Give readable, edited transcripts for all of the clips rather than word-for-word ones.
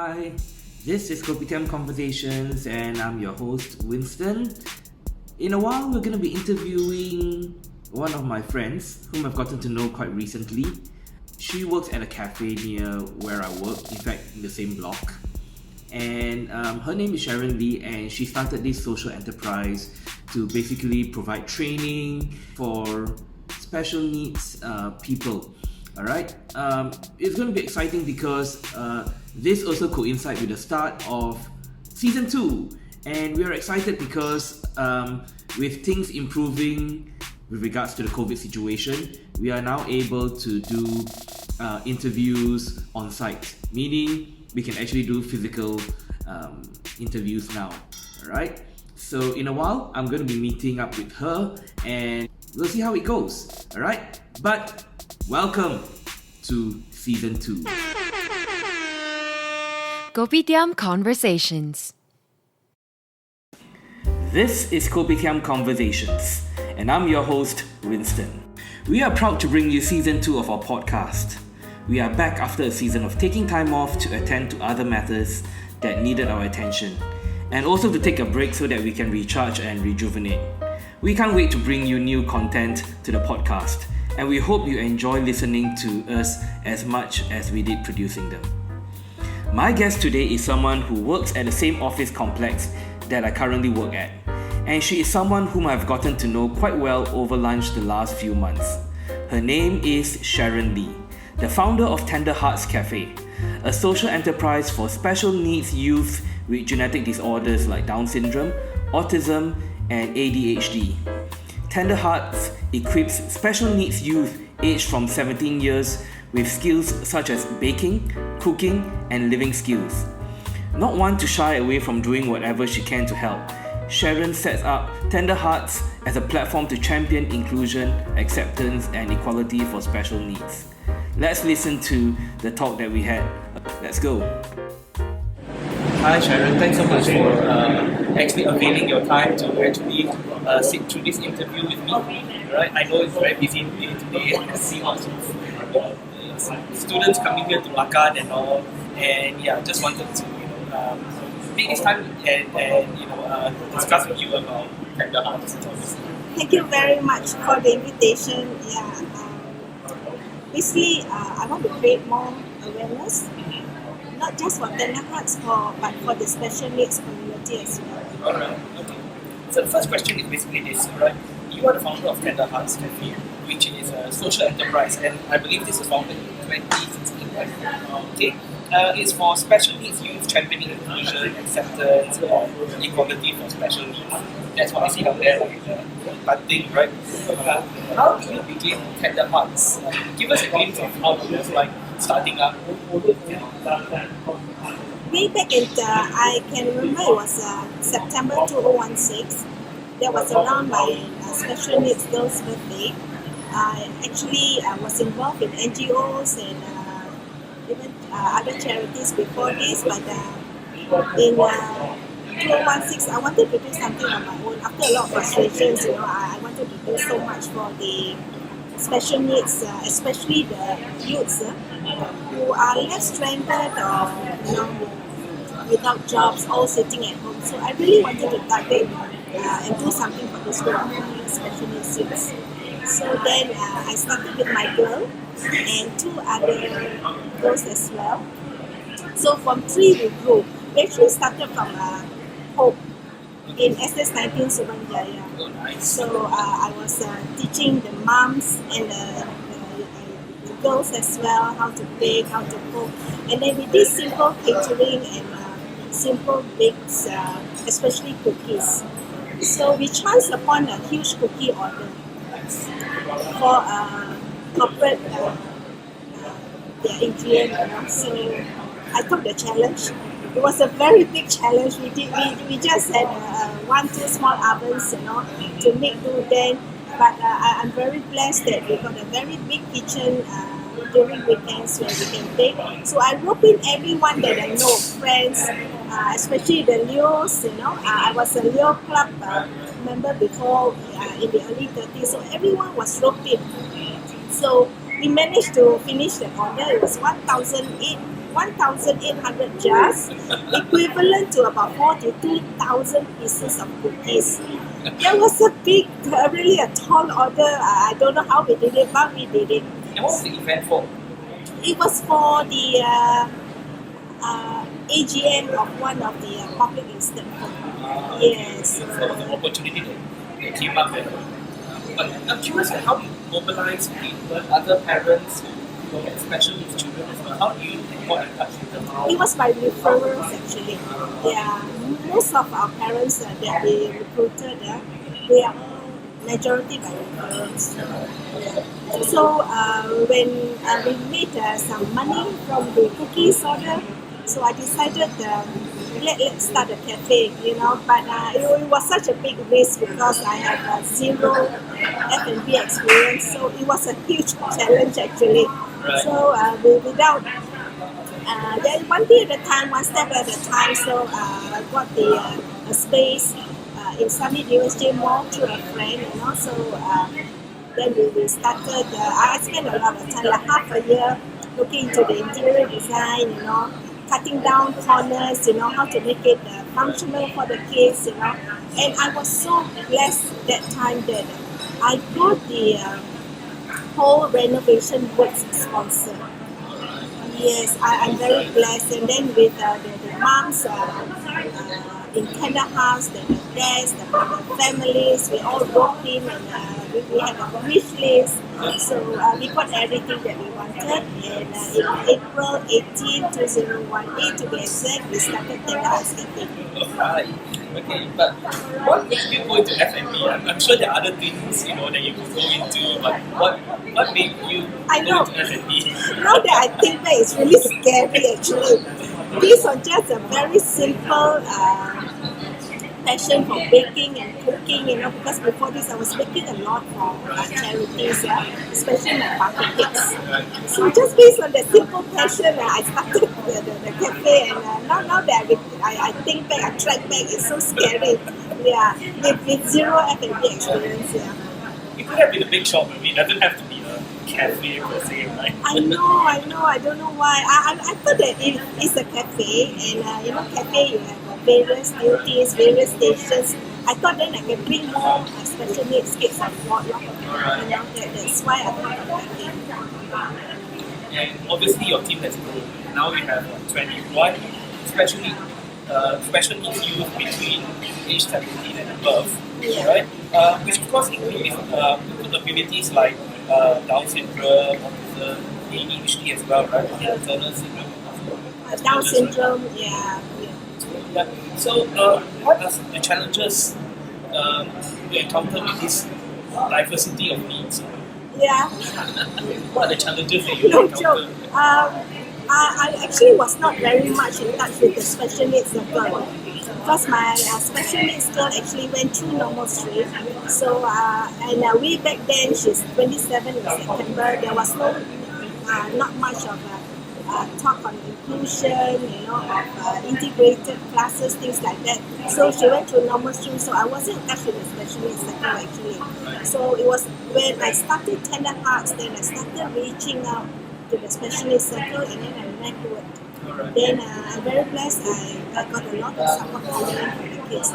Hi, this is Kopitiam Conversations and I'm your host Winston. In a while we're going to be interviewing one of my friends whom I've gotten to know quite recently. She works at a cafe near where I work, in fact in the same block. And her name is Sharon Lee, and she started this social enterprise to basically provide training for special needs people. Alright, it's going to be exciting because this also coincides with the start of season 2, and we are excited because with things improving with regards to the COVID situation, we are now able to do interviews on site, meaning we can actually do physical interviews now. Alright, so in a while I'm going to be meeting up with her and we'll see how it goes. Alright, but welcome to season 2. Kopitiam Conversations. This is Kopitiam Conversations, and I'm your host, Winston. We are proud to bring you season 2 of our podcast. We are back after a season of taking time off to attend to other matters that needed our attention, and also to take a break so that we can recharge and rejuvenate. We can't wait to bring you new content to the podcast, and we hope you enjoy listening to us as much as we did producing them. My guest today is someone who works at the same office complex that I currently work at, and she is someone whom I've gotten to know quite well over lunch the last few months. Her name is Sharon Lee, the founder of Tender Hearts Cafe, a social enterprise for special needs youth with genetic disorders like Down syndrome, autism, and ADHD. Tender Hearts equips special needs youth aged from 17 years with skills such as baking, cooking, and living skills. Not one to shy away from doing whatever she can to help, Sharon sets up Tender Hearts as a platform to champion inclusion, acceptance, and equality for special needs. Let's listen to the talk that we had. Let's go. Hi Sharon, thanks so much for actually availing your time to actually sit through this interview with me. Right? I know it's a very busy day today. I see lots of students coming here to Lakan and all, and yeah, just wanted to take this time and discuss with you about Tender Hearts. Thank you very much for the invitation. Basically, I want to create more awareness, not just for Tender Hearts, but for the special needs community as well. Alright, okay. So the first question is basically this, right? You are the founder of Tender Hearts Cafe, which is a social enterprise, and I believe this was founded in 2016, right? Okay. It's for special needs youth, championing inclusion, acceptance, and equality for special needs. That's what I see out there, like thing, right? How did you begin Tender Hearts? Give us a glimpse of how it was like starting up. Way back in, I can remember it was September 2016. That was around my special needs girl's birthday. I was involved in NGOs and even other charities before this, but in 2016 I wanted to do something on my own. After a lot of frustrations, I wanted to do so much for the special needs, especially the youths who are less stranded or without jobs, all sitting at home. So I really wanted to target and do something for this group of special needs youths. So then I started with my girl and 2 other girls as well. So from 3 we grew. We actually started from Hope in SS19 Subang Jaya. So I was teaching the moms and the girls as well how to bake, how to cook. And then we did simple catering and simple bakes, especially cookies. So we chanced upon a huge cookie order for corporate their ingredient. So I took the challenge. It was a very big challenge. We just had 1-2 small ovens, to make do then. But I'm very blessed that we got a very big kitchen during weekends where we can bake. So I rope in everyone that I know, friends, especially the Leos. I was a Leo Club member before in the early 30s. So everyone was roped in. So we managed to finish the order. It was 1,008 1,800 jars, equivalent to about 42,000 pieces of cookies. That was a big, really a tall order. I don't know how we did it, but we did it. And what was the event for? It was for the AGM of one of the public institutions. Yes. So it was an opportunity to team up there. But I'm curious at how you mobilize people, other parents who have special needs children as well. How do you get in touch with them? It was by referrals actually. Yeah, most of our parents that we recruited, they are all majority by referrals. Yeah. So when we made some money from the cookies order, so I decided let's start a cafe, but it was such a big risk because I had zero F&B experience, so it was a huge challenge actually. Right. So without then one day at a time, one step at a time. So I got the space in Sunny DSJ Mall through a friend, So then we started. I spent a lot of time, like half a year, looking into the interior design, cutting down corners, how to make it functional for the kids, And I was so blessed that time that I got the whole renovation works sponsor. Yes, I'm very blessed. And then with the moms in Canada House, the dads, the families, we all walked in and we had a wish list. So we got everything that we wanted. And in April 18, 2018 to be exact, we started Canada House Cafe. Right. Okay, but what made you go into F&B? I'm sure there are other things that you could go into, but what made you go into F&B? Now that I think back, it's really scary actually. Based on just a very simple passion for baking and cooking, because before this I was baking a lot for charities, especially my butter cakes. So just based on that simple passion, I started the cafe, and now that I think back, I track back, it's so scary. Yeah, with zero F&B experience. Yeah. It could have been a big shop. I mean, it doesn't have to be a cafe per se, right? I know. I don't know why. I thought that it's a cafe, and cafe you have various duties, various stations. I thought then I can bring more special needs kids on board. That's why I thought of cafe. And obviously your team has grown. Now you have 21, especially special needs youth between age 17 and above, right? Which of course includes abilities like Down syndrome, autism, ADHD as well, right? Turner syndrome. Down syndrome, yeah. So, what are the challenges you encounter with this diversity of needs? Yeah. What are the challenges that you encounter? I actually was not very much in touch with the special needs girl because my special needs girl actually went through normal stream. So, and way back then, she's 27 in September. There was not much of talk on inclusion, of integrated classes, things like that. So she went through normal stream. So I wasn't in touch with the special needs circle actually. So it was when I started Tender Hearts, then I started reaching out to the special needs circle, and then I networked. Then I'm very blessed. I got a lot of support from the kids.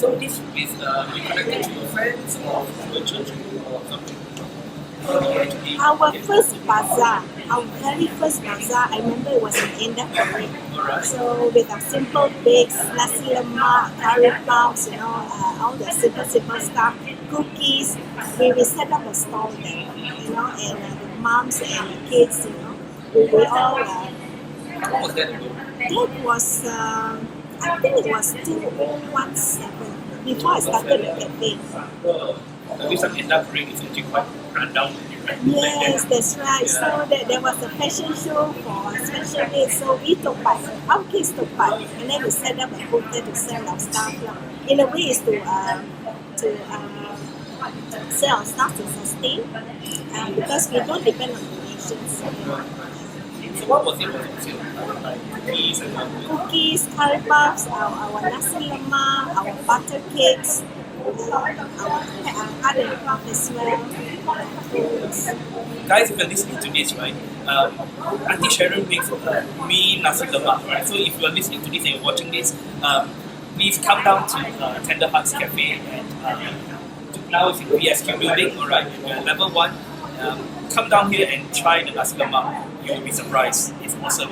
So this is you connected to your friends or to a church or something? Our very first bazaar, I remember it was in Indah Parade. So with our simple bakes, nasi lemak, curry puffs, all the simple stuff, cookies. We set up a stall there, and the moms and the kids, we all. What was that about? That was, I think it was 2017 before I started the cafe. Maybe some Indah Parade is actually quite run down. Yes, that's right. So there was a fashion show for special needs. So we took part, our kids took part, and then we set up a booth there to sell our stuff. In a way, is to sell our stuff to sustain, because we don't depend on donations. So what was it on sale? Like cookies, curry puffs, our nasi lemak, our butter cakes, our art and craft as well. Guys, if you're listening to this, right, Auntie Sharon makes me nasi lemak, right? So if you're listening to this and you're watching this, please come down to Tender Hearts Cafe, and now it's in VSQ building, alright, we're level 1. Come down here and try the nasi lemak. You will be surprised. It's awesome.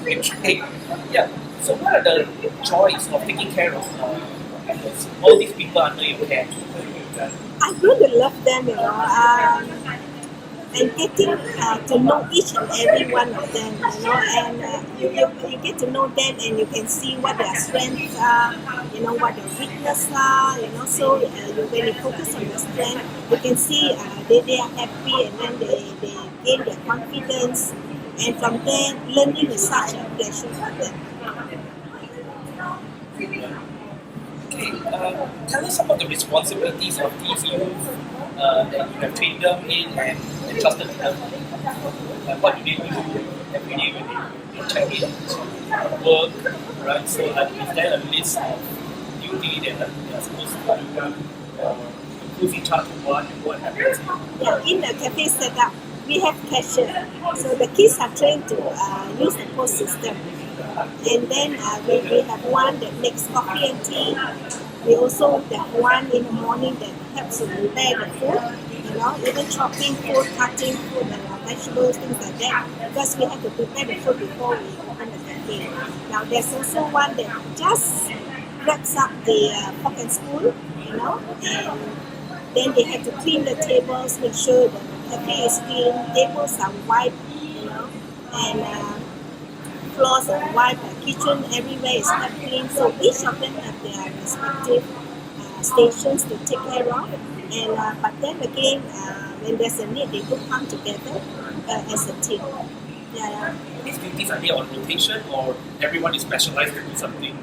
Okay. Yeah. So what are the joys of taking care of all these people under your care? I really love them, and getting to know each and every one of them, and you get to know them, and you can see what their strengths are, what their weaknesses are, so when you focus on their strength, you can see they are happy, and then they gain their confidence, and from there, learning is such a pleasure for them. Okay, tell us some of the responsibilities of these youth that you have trained them in and entrusted to them. What do they do every day when they check in work, right? So is there a list of duty that they are supposed to do? Who's in charge of what and what happens? Yeah, in the cafe setup, we have cashier. So the kids are trained to use the POS system. And then we have one that makes coffee and tea. We also have one in the morning that helps to prepare the food, even chopping food, cutting food, and vegetables, things like that, because we have to prepare the food before we open the cafe. Now there's also one that just wraps up the fork and spoon, and then they have to clean the tables, make sure the cafe is clean, tables are wiped, and floors are wiped, the kitchen everywhere is kept clean. So each of them have their respective stations to take care of. And but then again, when there's a need, they do come together as a team. Yeah. These duties, are they on rotation, or everyone is specialized to do something?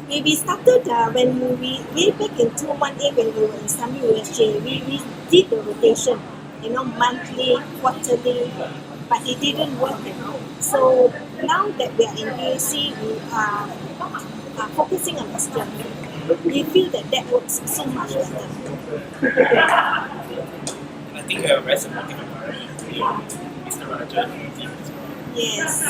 We started when way back in 2018 when we were in Sami USJ. We did the rotation, monthly, quarterly, but it didn't work, So now that we are in BAC, we are focusing on the strength. We feel that works so much better. I think we have a very supportive environment here, Mr. Raja. Yes.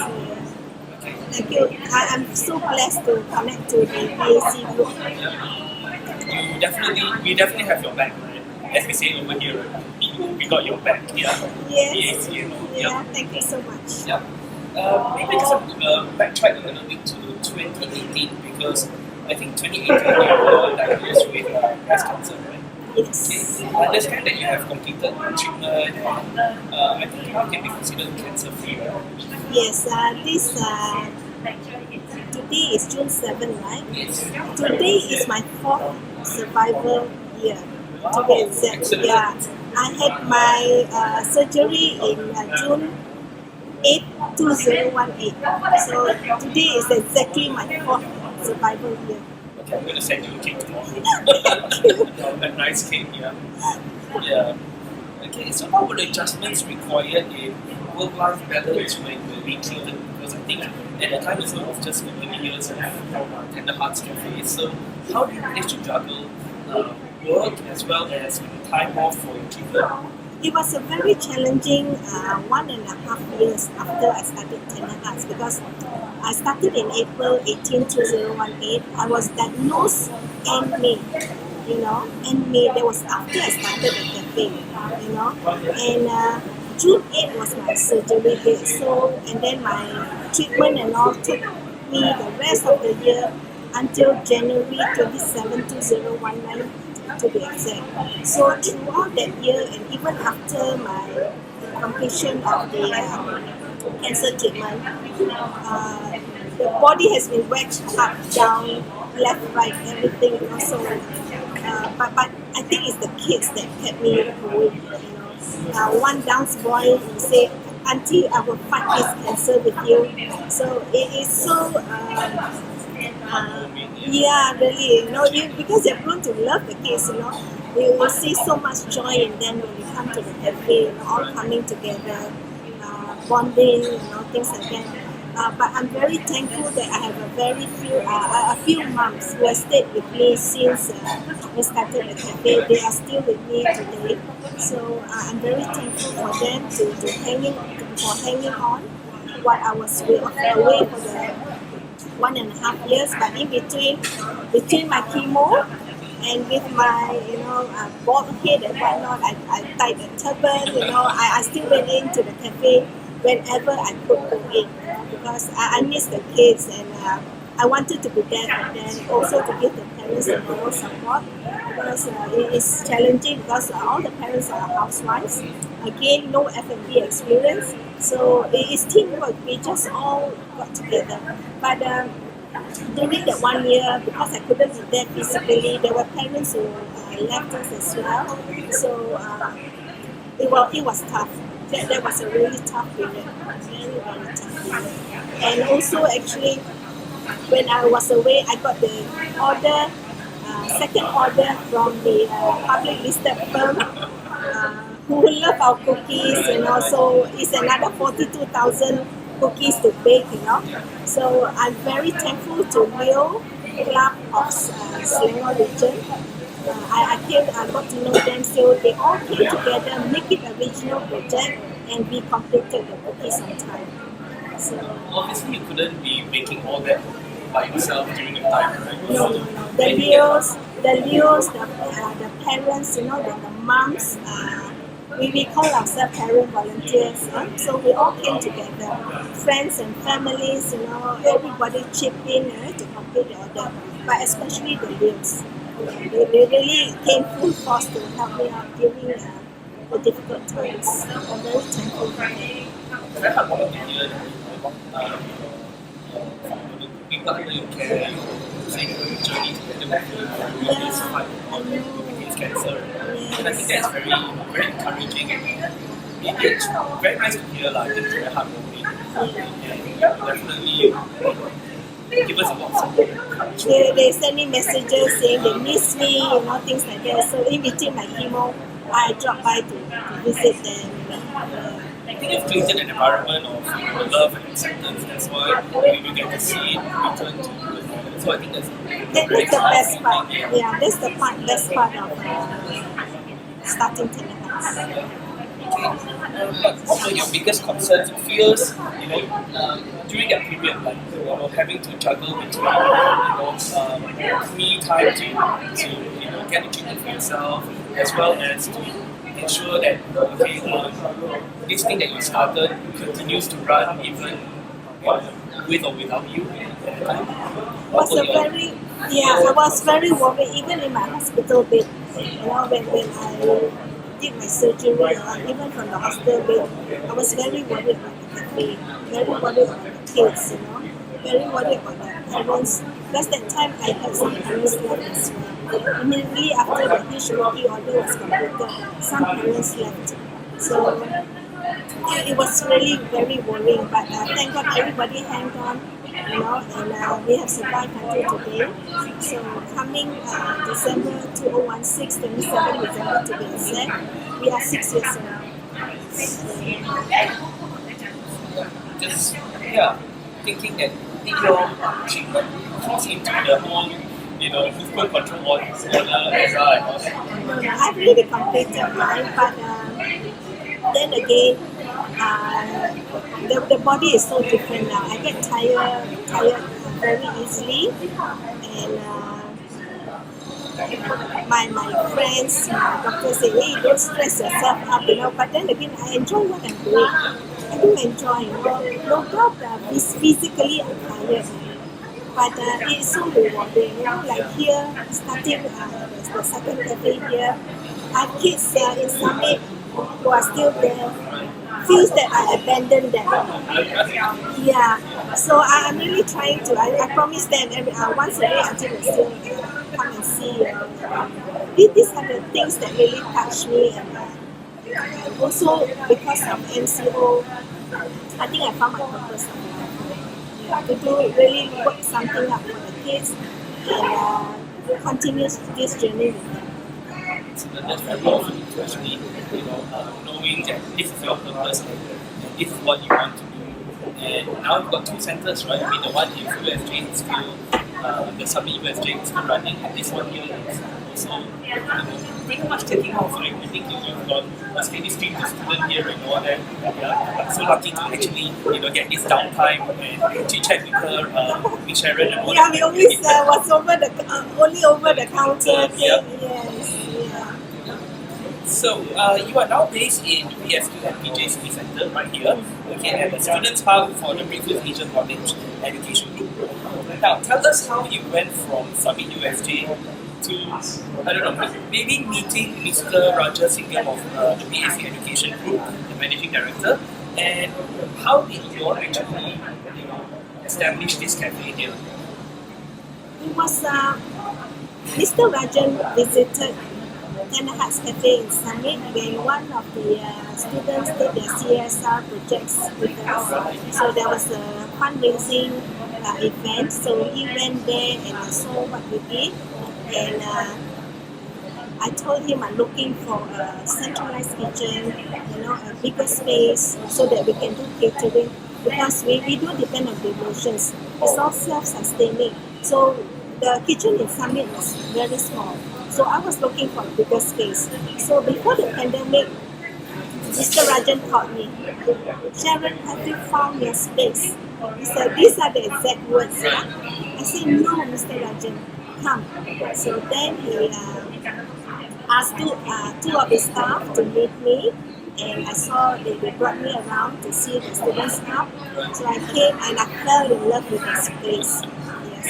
Okay. Thank you. I'm so blessed to connect to the BAC group. We definitely have your back, right? As we say over here, we got your back. Yeah. Yes. Yeah. Thank you so much. Yeah. Maybe just backtrack a little bit to 2018, because I think 2018 you were diagnosed with breast cancer, right? Yes. Okay. I understand that you have completed treatment, and I think now can be considered cancer-free, right? Yes. Today is June 7, right? Yes. Today is my 4th survival year. Wow. To be exact. Yeah. I had my surgery in June 8, 2018. So today is exactly my 4th survival year. Okay, I'm going to send you a cake tomorrow. A nice cake, yeah. Yeah. Okay, so what were the adjustments required in work-life balance when you were being treated? Because I think at the time it was just the early years of Tender Hearts Cafe. So how do you manage to juggle work as well as time off for your treatment? It was a very challenging 1.5 years after I started Tender Hearts, because I started in April 18, 2018. I was diagnosed in May, and May, that was after I started the cafe, and June 8 was my surgery date. So, and then my treatment and all took me the rest of the year until January 27, 2019. To be exact. So throughout that year, and even after my completion of the cancer treatment, the body has been waxed up, down, left, right, everything. So, but I think it's the kids that kept me going. One dance boy he said, "Auntie, I will fight this cancer with you." So it is so. Yeah, really, because they're grown to love the kids, we will see so much joy in them when we come to the cafe, all coming together, bonding, things like that. But I'm very thankful that I have a few moms who have stayed with me since we started the cafe. They are still with me today, so I'm very thankful for them for hanging on while I was away for the 1.5 years. But in between my chemo and with my bald head and whatnot, I tied a turban. I still went into the cafe whenever I could go in, because I miss the kids, and I wanted to be there for them, also to give the parents the moral support, because it is challenging because all the parents are housewives. Again, no F&B experience, so it is teamwork. We just all got together. But during that 1 year, because I couldn't be there physically, there were parents who left us as well. So it was tough. That was a really tough period, very, very tough period. And also, actually, when I was away, I got the second order from the public listed firm who love our cookies, so it's another 42,000 cookies to bake, So I'm very thankful to Leo Club of Selangor region. I got to know them, so they all came together, make it a regional project, and we completed the cookies on time. So obviously you couldn't be making all that by yourself during the time, right? no. The Leos, the parents, the moms, we call ourselves parent volunteers. So we all came together, friends and families, everybody chipped in to complete the order, but especially the Leos. They really came full force to help me out during the difficult times. I'm very thankful for them. It's very heartwarming to hear that the people under your care saying the journey together with you this fight against cancer. And I think that's very, very encouraging, and it's very nice to hear. I think it's very heartwarming. And definitely give us a lot of support. They send me messages saying they miss me, things like that. So in between my chemo, I dropped by to visit them. I think you've created an environment of love and acceptance. That's why we get to see it return to you. So I think that's the best part. Yeah, that's the best part of starting Telehouse. What were your biggest concerns or fears, during that period, like having to juggle between, me time to get the treatment for yourself, as well as to ensure that this thing that you started continues to run even with or without you at the time? I was very worried, even in my hospital bed. When I did my surgery, even from the hospital bed, I was very worried about the cafe, very worried about the kids, very worried about the parents. Because that time I had some parents left as well. Immediately after the huge rookie order was completed, some parents left. So it was really very worrying, but thank God everybody hanged on, and we have survived until today. So coming December 2016, 27 December to be exact, we are 6 years old. Just thinking that your treatment falls into the whole movement control on and all that. I've really completed mine, but then again, the body is so different now. I get tired very easily, and my friends, my doctors say, hey, don't stress yourself up, but then again, I enjoy what I'm doing. I do enjoy, no doubt, physically I'm tired, but it's so rewarding, like here, starting the second cafe here, I have kids in Summit who are still there, feels that I abandoned them. Yeah, so I'm really trying to, I promise them once a day until they still come and see. These are the things that really touch me, and also because of MCO, I think I found my purpose of life. To do really work something up for the kids and continue this journey with them. That's very powerful, especially knowing that this is your purpose and this is what you want to do, And now we've got two centres, right? I mean, the one in USJ is still, the Summit USJ is still running, and this one here is also pretty much taking off. Right? I think you've got a steady stream of students here and all that. Yeah, I'm so lucky to actually get this downtime and chit chat with her, with Sharon and all Yeah, that. we always was only over the counter thing. Yeah. Yes, yeah. So, you are now based in VSQ PJ City Centre, right here, okay, at the Student Hub for the British Asian Knowledge Education Group. Now, tell us how you went from Summit USJ to, I don't know, maybe meeting Mr. Raja Singham of the BAC Education Group, the Managing Director, and how did you all actually establish this cafe here? It was Mr. Rajan visited Hearts Cafe in Summit when one of the students did their CSR projects with us. So there was a fundraising event. So he went there and I saw what we did. And I told him I'm looking for a centralized kitchen, a bigger space so that we can do catering. Because we do depend on donations. It's all self-sustaining. So the kitchen in Summit was very small. So I was looking for a bigger space. So before the pandemic, Mr. Rajan called me. Sharon, have you found your space? He said, these are the exact words. Yeah? I said, no, Mr. Rajan, come. So then he asked two of his staff to meet me. And I saw they brought me around to see the students' hub. So I came and I fell in love with this place.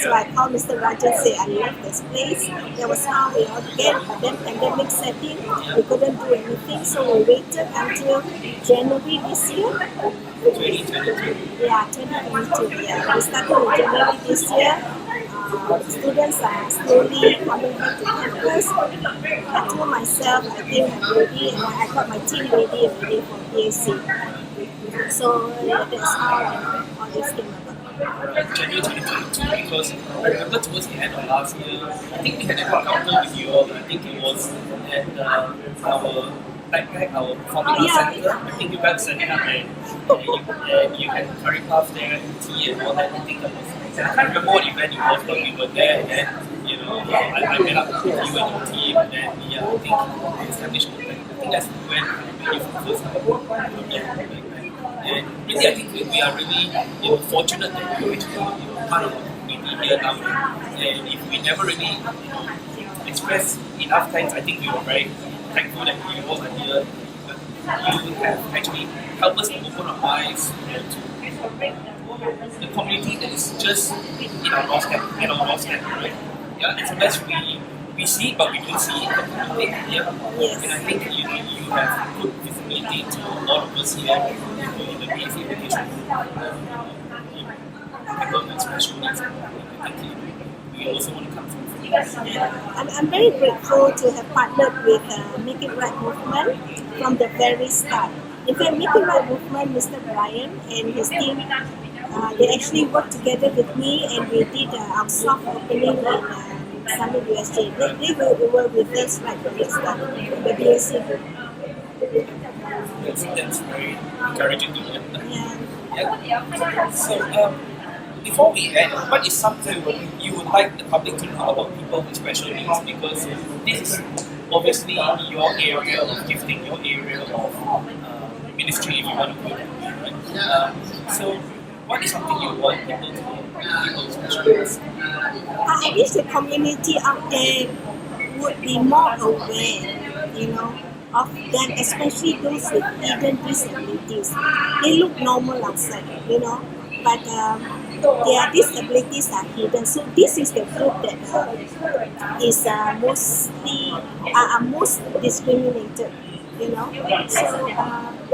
So I called Mr. Rajan and said, I love this place. That was how we all began. But then pandemic set in, we couldn't do anything. So we waited until January this year. 2022. Yeah, 2022. Yeah. We started in January this year. Students are slowly coming back to campus. I told myself, I think I'm ready, and I got my team ready for BAC. So that's how all this came about. January 2022, because I remember towards the end of last year, I think we had an encounter with you all. I think it was at our backpack, our performing arts center. I think you guys set it up and you had curry puff there and tea and all that. I think that was, and I can't remember what event it was, but we were there and then I met up with you and your team, and then I think we established contact. I think that's when I met you for the first time. And really, I think we are really fortunate that you're actually part of the community here now. And if we never really expressed enough thanks, I think we were very thankful that you all are here. But you have actually helped us to open our eyes to the community that is just in our doorstep, right? Yeah, and sometimes we see it, but we don't see it. Yeah. Yes. And I think you have good visibility to a lot of us here in the BAC education. People with special needs. I think we also want to come from. I'm very grateful to have partnered with Make It Right movement from the very start. In fact, Make It Right movement, Mr. Brian and his team, they actually worked together with me and we did our soft opening in Summit USJ. They were with us right from the start, the BAC group. That's very encouraging to hear. Yeah. So, before we end, what is something you would like the public to know about people with special needs? Because this is obviously your area of gifting, your area of ministry, if you want to put it that way, right? So, what is something you want people to know about people with special needs? I wish the community out there would be more aware, of them, especially those with hidden disabilities. They look normal outside, but their disabilities are hidden. So this is the group that is most discriminated. So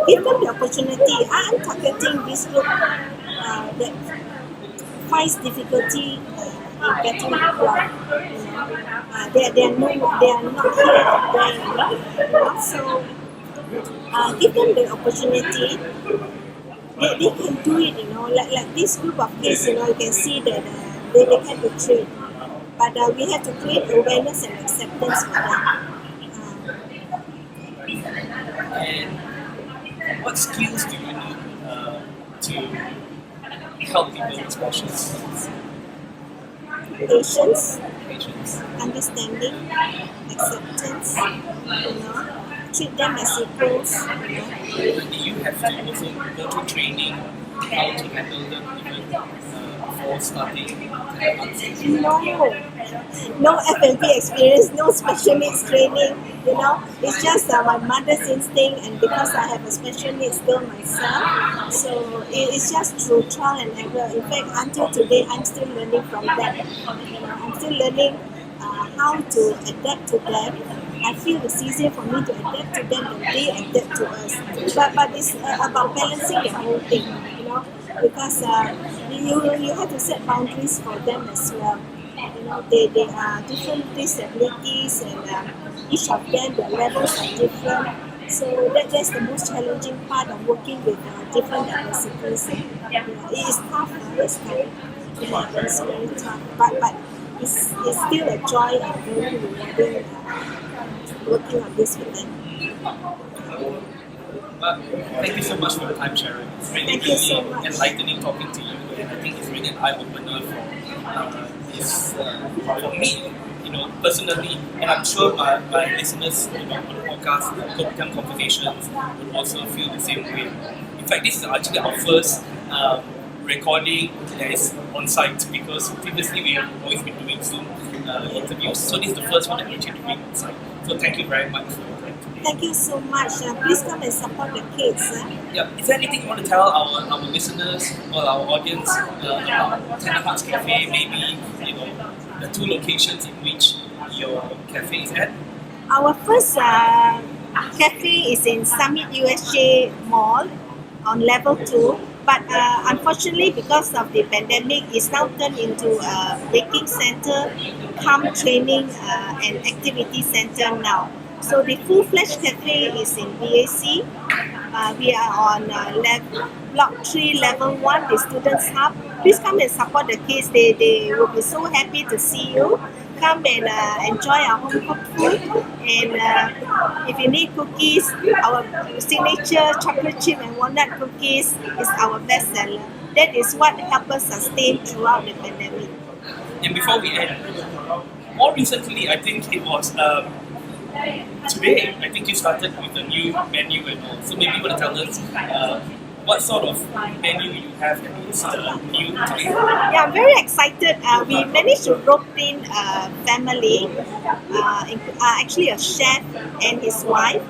give them the opportunity. I'm targeting this group that finds difficulty in getting employed. They are not here. So give them the opportunity. They can do it, like this group of kids, you can see that they can be trained. But we have to create awareness and acceptance for them. And what skills do you need to help people with special needs? Patience, Patients. understanding, acceptance, treat them as equals, Do you have to also go through training how to handle them even before starting tender hearts? No F&B experience, no special needs training, it's just my mother's instinct, and because I have a special needs girl myself, so it's just through trial and error. In fact, until today, I'm still learning from them. I'm still learning how to adapt to them. I feel it's easier for me to adapt to them than they adapt to us. But it's about balancing the whole thing, because you have to set boundaries for them as well. They are different disabilities, and each of them, their levels are different. So that's the most challenging part of working with different diversities. It is tough. It's very tough. But it's still a joy and very rewarding working on this with them. Well, thank you so much for your time, Sharon. It's really enlightening talking to you, and I think it's really an eye-opener for me, personally, and I'm sure my listeners, on the podcast, Kopitiam Conversations, would also feel the same way. In fact, this is actually our first recording that is on site, because previously we have always been doing Zoom interviews, so this is the first one that we're actually doing on site. So thank you very much for your time today. Thank you so much. Please come and support the kids. Yeah. Is there anything you want to tell our listeners or our audience about Tender Hearts Cafe, maybe the two locations in which your cafe is at? Our first cafe is in Summit USJ Mall on level 2, but unfortunately, because of the pandemic, it's now turned into a baking center, come training and activity center now. So the full-fledged cafe is in BAC. We are on Block 3, Level 1, the Student Hub. Please come and support the kids. They will be so happy to see you. Come and enjoy our home-cooked food. And if you need cookies, our signature chocolate chip and walnut cookies is our best seller. That is what helped us sustain throughout the pandemic. And before we end, more recently, I think it was today, I think you started with a new menu and all. So maybe you want to tell us what sort of menu you have that is new today? Yeah, I'm very excited. We managed to rope in a family, actually a chef and his wife.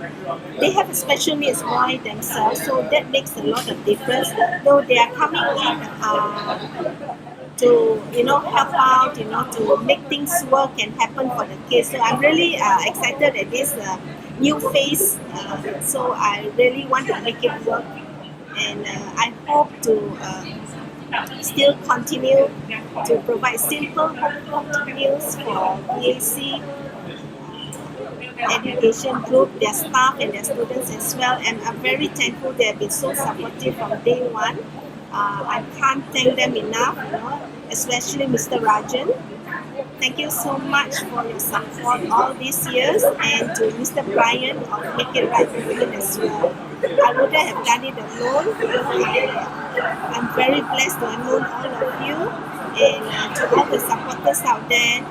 They have a special needs boy themselves, so that makes a lot of difference. Though they are coming in to help out, to make things work and happen for the kids. So I'm really excited at this new phase. So I really want to make it work, and I hope to still continue to provide simple home-cooked meals for BAC education group, their staff and their students as well. And I'm very thankful they have been so supportive from day one. I can't thank them enough, especially Mr. Rajan. Thank you so much for your support all these years, and to Mr. Brian of Make It Right Movement as well. I wouldn't have done it alone. I'm very blessed to have known all of you, and to all the supporters out there,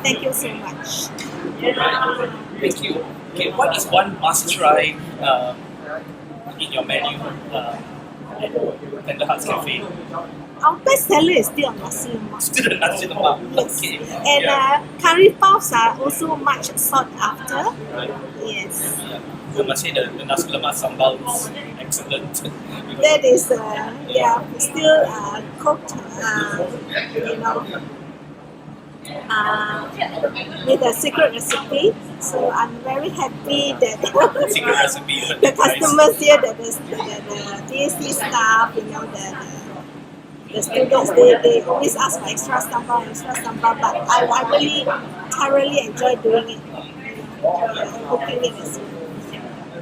thank you so much. Thank you. Okay, what is one must try in your menu at Tender Hearts Cafe? Our best seller is still nasi lemak. Still the nasi lemak. Yes. Okay. And curry puffs are also much sought after. Right. Yes. I must say the nasi lemak sambal is excellent. That is still cooked with a secret recipe. So I'm very happy that Secret recipe. the customers here, the DSC staff, the students, they always ask for extra sambal, but I really thoroughly enjoy doing it, cooking it as well.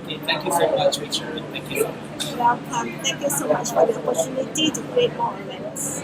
Okay, thank you so much, Sharon. Thank you so much. Welcome. Thank you so much for the opportunity to create more awareness.